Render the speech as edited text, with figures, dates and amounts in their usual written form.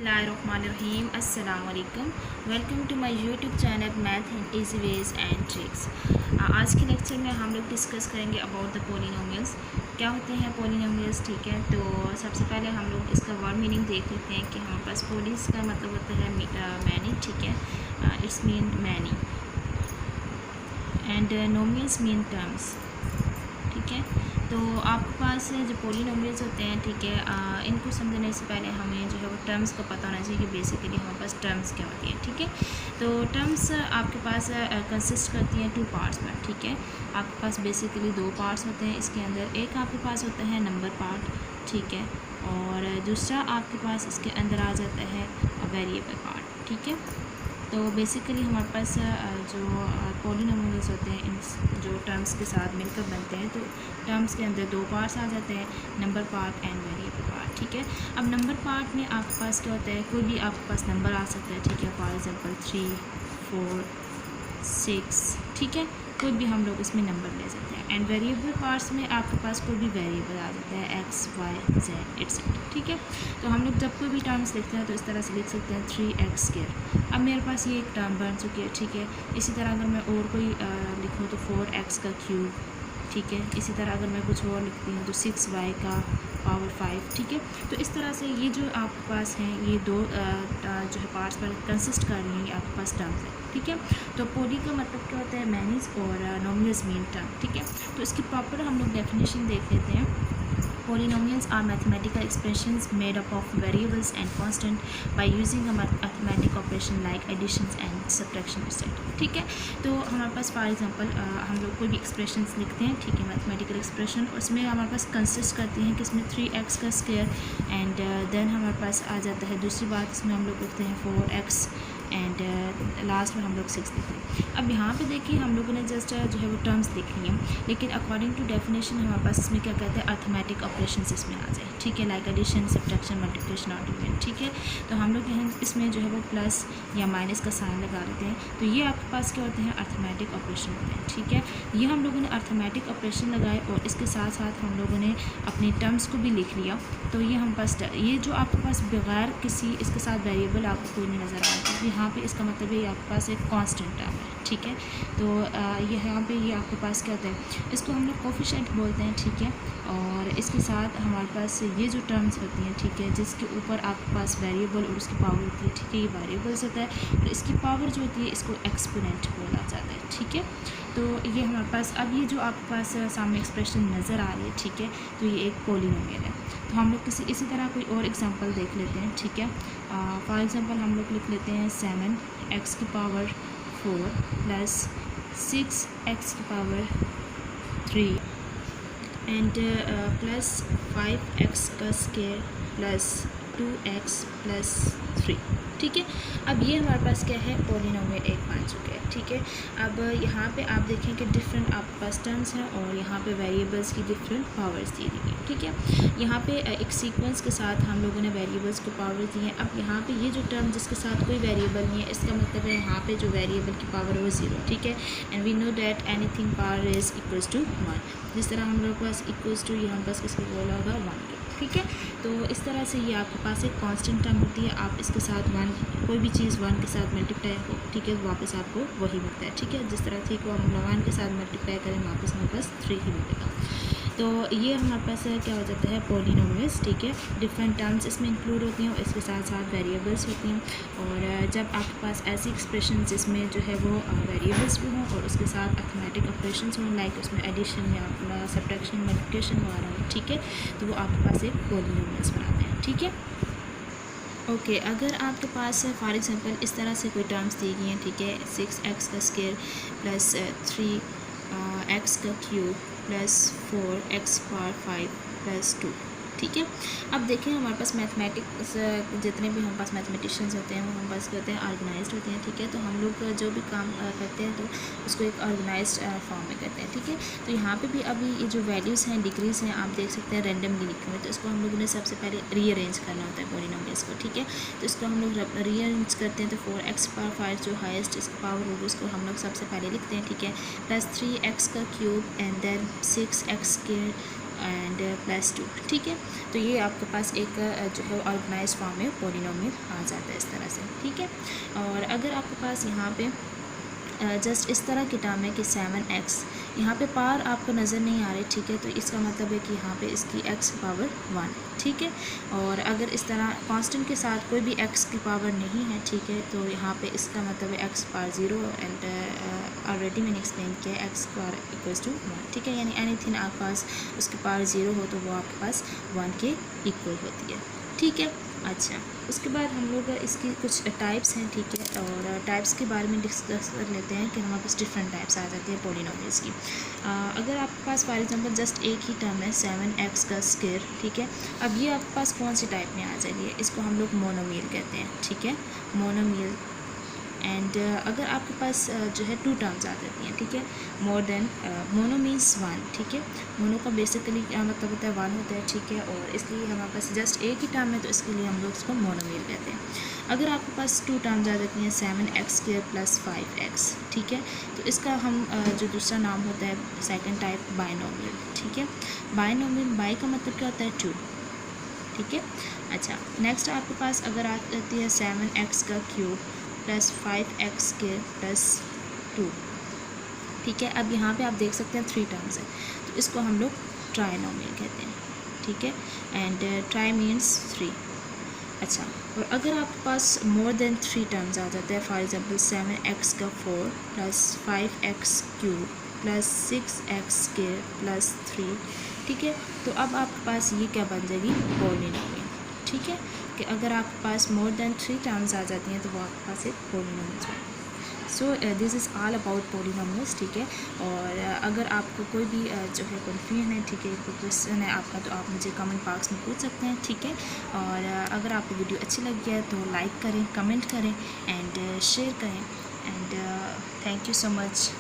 बिस्मिल्लाहिर्रहमानिर्रहीम अस्सलाम वालेकुम। Welcome to my YouTube channel math in easy ways and tricks. आज के लेक्चर में हम लोग डिस्कस करेंगे अबाउट द पोलिनोमियल्स। क्या होते हैं पोलिनोमियल्स, ठीक है। तो सबसे पहले हम लोग इसका वर्ड मीनिंग देख लेते हैं कि हमारे पास पोलिस का मतलब होता है मैनी, ठीक है। It's mean many and nomials mean terms, ठीक है। तो आपके पास जो पोलिनोमियल्स होते हैं, ठीक है, इनको समझने से पहले हमें जो है वो टर्म्स का पता होना चाहिए कि बेसिकली हमारे पास टर्म्स क्या होती हैं, ठीक है। तो टर्म्स आपके पास कंसिस्ट करती हैं 2 पार्ट्स में, ठीक है। आपके पास बेसिकली 2 पार्ट्स होते हैं इसके अंदर। एक आपके पास होता है नंबर पार्ट, ठीक है, और दूसरा आपके पास इसके अंदर आ जाता है वेरिएबल पार्ट, ठीक है। तो बेसिकली हमारे पास जो पोलिनोमियल्स होते हैं इन जो टर्म्स के साथ मिलकर बनते हैं, तो टर्म्स के अंदर 2 पार्ट्स आ जाते हैं, number part and variable part, ठीक है। अब नंबर पार्ट में आपके पास क्या होता है, कोई भी आपके पास नंबर आ सकता है, ठीक है। फॉर एग्जांपल 3, 4, 6, ठीक है, कोई भी हम लोग इसमें नंबर ले सकते हैं। एंड वेरिएबल पार्ट्स में आपके पास कोई भी वेरिएबल आ जाता है, एक्स, वाई, जेड एटसेट्रा, ठीक है। तो हम लोग जब कोई भी टर्म्स लिखते हैं तो इस तरह से लिख सकते हैं 3x स्क्वायर। अब मेरे पास ये एक टर्म बन चुकी है, ठीक है। इसी तरह अगर मैं और कोई लिखूँ तो 4x का क्यूब, ठीक है। इसी तरह अगर मैं कुछ और लिखती हूँ तो 6y का पावर 5, ठीक है। तो इस तरह से ये जो आपके पास हैं ये 2 जो है पार्ट्स पर कंसिस्ट कर रही हैं, ये आपके पास टर्म्स है, ठीक है। तो पोली का मतलब क्या होता है, मैनीज, और नोमियल्स मीन टर्म, ठीक है। तो इसकी प्रॉपर हम लोग डेफिनेशन देख लेते हैं। Polynomials are mathematical expressions made up of variables and constant by using a arithmetic operation like additions and subtraction etc, ठीक है। तो हमारे पास फॉर एग्जांपल हम लोग कोई भी एक्सप्रेशंस लिखते हैं, ठीक है, मैथमेटिकल एक्सप्रेशन, उसमें हमारे पास कंसिस्ट करती हैं कि इसमें 3x का स्क्वायर एंड देन हमारे पास आ जाता है दूसरी बात, इसमें हम लोग लिखते हैं 4x एंड लास्ट में हम लोग 6 लिखते हैं। अब यहाँ पे देखिए हम लोगों ने जस्ट जो है वो टर्म्स लिख ली हैं, लेकिन अकॉर्डिंग टू डेफिनेशन हमारे पास इसमें क्या कहते हैं, अर्थमेटिक ऑपरेशंस इसमें आ जाए, ठीक है, लाइक एडिशन, सब्ट्रैक्शन, मल्टीप्लिकेशन और डिवीजन, ठीक है। तो हम लोग यहाँ इसमें जो है वो प्लस या माइनस का साइन लगा लेते हैं। तो ये आपके पास क्या होते हैं, अर्थमेटिक ऑपरेशन होते हैं, ठीक है। ये हम लोगों ने अर्थमेटिक ऑपरेशन लगाए और इसके साथ साथ हम लोगों ने अपने टर्म्स को भी लिख लिया। तो ये हम पास ये जो आपके पास बगैर किसी इसके साथ वेरिएबल आपको कोई नहीं नज़र आ रहा है, यहाँ पे इसका मतलब है आपके पास एक कांस्टेंट टर्म है, ठीक है। तो ये यहाँ पे ये आपके पास क्या होता है, इसको हम लोग कोफिशिएंट बोलते हैं, ठीक है। और इसके साथ हमारे पास ये जो टर्म्स होती हैं, ठीक है, जिसके ऊपर आपके पास वेरिएबल और उसकी पावर होती है, ठीक है, ये वेरिएबल्स होता है और इसकी पावर जो होती है इसको एक्सपोनेंट बोला जाता है, ठीक है। तो ये हमारे पास अब ये जो आपके पास सामने एक्सप्रेशन नज़र आ रही है, ठीक है, तो ये एक पोलिनोमियल है। तो हम लोग इसी तरह कोई और एग्जांपल देख लेते हैं, ठीक है। फॉर एग्जांपल हम लोग लिख लेते हैं 7x की पावर 4 प्लस 6x की पावर 3 एंड प्लस 5x का स्क्वायर प्लस 2x प्लस 3, ठीक है। अब ये हमारे पास क्या है, पोलिनोमियल एक बन चुके हैं, ठीक है। अब यहाँ पे आप देखें कि डिफरेंट आपके पास टर्म्स हैं और यहाँ पे वेरिएबल्स की डिफरेंट पावर्स दी गई हैं, ठीक है। यहाँ पे एक सीक्वेंस के साथ हम लोगों ने वेरिएबल्स को पावर दी हैं। अब यहाँ पे ये जो टर्म जिसके साथ कोई वेरिएबल नहीं है, इसका मतलब है यहाँ पे जो वेरिएबल की पावर है वो 0, ठीक है। And we know that anything power is equals to 1। जिस तरह हम लोग पास इक्वल्स टू ये हम पास किसको बोला होगा, 1 के, ठीक है। तो इस तरह से ये आपके पास एक कांस्टेंट टर्म होती है, आप इसके साथ 1 कोई भी चीज़ 1 के साथ मल्टीप्लाई हो, ठीक है, वापस आपको वही मिलता है, ठीक है। जिस तरह 3 को हम 1 के साथ मल्टीप्लाई करें वापस हमारे पास 3 ही मिलेगा। तो ये हमारे पास क्या हो जाता है, पोलिनोमियल्स, ठीक है। डिफरेंट टर्म्स इसमें इंक्लूड होती हैं और इसके साथ साथ वेरिएबल्स होती हैं। और जब आपके पास ऐसी एक्सप्रेशन जिसमें जो है वो वेरिएबल्स भी हों और उसके साथ अर्थमेटिक ऑपरेशंस हों, लाइक उसमें एडिशन या अपना सब्ट्रैक्शन, मल्टीप्लिकेशन वगैरह हो, ठीक है, तो वो आपके पास एक पोलिनोमियल्स बनाते हैं, ठीक है। ओके, अगर आपके पास फॉर एग्जांपल इस तरह से कोई टर्म्स दी गई हैं, ठीक है, 6x का स्क्वायर प्लस 3x का cube plus 4x power 5 plus 2, ठीक है। अब देखें हमारे पास मैथमेटिक्स जितने भी हमारे पास मैथमेटिशियंस होते हैं वो हमारे पास क्या होते हैं, ऑर्गेनाइज्ड होते हैं, ठीक है। तो हम लोग जो भी काम करते हैं तो उसको एक ऑर्गेनाइज्ड फॉर्म में करते हैं, ठीक है। तो यहाँ पे भी अभी ये जो वैल्यूज़ हैं, डिग्रीज हैं, आप देख सकते हैं रैंडमली लिखे हुए, तो इसको हम लोगों ने सबसे पहले रीअरेंज करना होता है पोलिनोमियल्स को, ठीक है। तो इसको हम लोग रीअरेंज करते हैं, तो 4x पावर 5 जो हाईएस्ट इसकी पावर होगी उसको हम लोग सबसे पहले लिखते हैं, ठीक है, प्लस 3x का cube and then 6x square and plus 2, ठीक है। तो ये आपके पास एक जो है ऑर्गेनाइज फॉर्म में पोलिनोमियल आ जाता है इस तरह से, ठीक है। और अगर आपके पास यहाँ पे जस्ट इस तरह की टर्म है कि 7x, यहाँ पे पावर आपको नज़र नहीं आ रही, ठीक है। तो इसका मतलब है कि यहाँ पे इसकी x की पावर 1, ठीक है। और अगर इस तरह कांस्टेंट के साथ कोई भी x की पावर नहीं है, ठीक है, तो यहाँ पे इसका मतलब है x पावर 0 एंड ऑलरेडी मैंने एक्सप्लेन किया है x पावर इक्वल्स टू 1, ठीक है। यानी एनीथिंग आपके पास उसकी पावर 0 हो तो वो आपके पास 1 के इक्वल होती है, ठीक है। अच्छा, उसके बाद हम लोग इसकी कुछ टाइप्स हैं, ठीक है। और टाइप्स के बारे में डिस्कस कर लेते हैं कि हमारे पास डिफरेंट टाइप्स आ जाती है पोलिनोमियल्स की। अगर आपके पास फॉर एग्जांपल जस्ट एक ही टर्म है 7x का स्क्वायर, ठीक है। अब ये आपके पास कौन सी टाइप में आ जाएगी, इसको हम लोग मोनोमियल कहते हैं, ठीक है, मोनोमियल। एंड अगर आपके पास जो है 2 टर्म्स आ जाती हैं, ठीक है, मोर देन, मोनो मीन्स 1, ठीक है। मोनो का बेसिकली क्या मतलब होता है, 1 होता है, ठीक है। और इसलिए हमारे पास जस्ट एक ही टर्म है तो इसके लिए हम लोग इसको मोनोमियल कहते हैं। अगर आपके पास 2 टर्म्स आ जाती हैं 7x स्क्वायर प्लस 5x, ठीक है, तो इसका हम जो दूसरा नाम होता है सेकंड टाइप बाइनोमियल, ठीक है। बाइनोमियल, बाई का मतलब क्या होता है 2, ठीक है। अच्छा, नेक्स्ट आपके पास अगर आ जाती है 7x का cube plus 5x square plus 2, ठीक है। अब यहाँ पे आप देख सकते हैं 3 टर्म्स है, तो इसको हम लोग ट्राइनोमियल कहते हैं, ठीक है। And try means 3। अच्छा, और अगर आपके पास मोर देन 3 टर्म्स आ जाते हैं, फॉर एग्जांपल 7x का 4 plus 5x cube plus 6x square plus 3, ठीक है। तो अब आपके पास ये क्या बन जाएगी, पोलिनोमियल, ठीक है। कि अगर आपके पास मोर देन 3 टर्म्स आ जाती हैं तो वो आपके पास एक पोलिनोमियल है। So this is all about polynomials, ठीक है। और अगर आपको कोई भी जो है कन्फ्यूजन है, ठीक है, कोई क्वेश्चन है आपका, तो आप मुझे कमेंट बॉक्स में पूछ सकते हैं, ठीक है। और अगर आपको वीडियो अच्छी लगी है तो लाइक करें, कमेंट करें एंड शेयर करें। And thank you so much.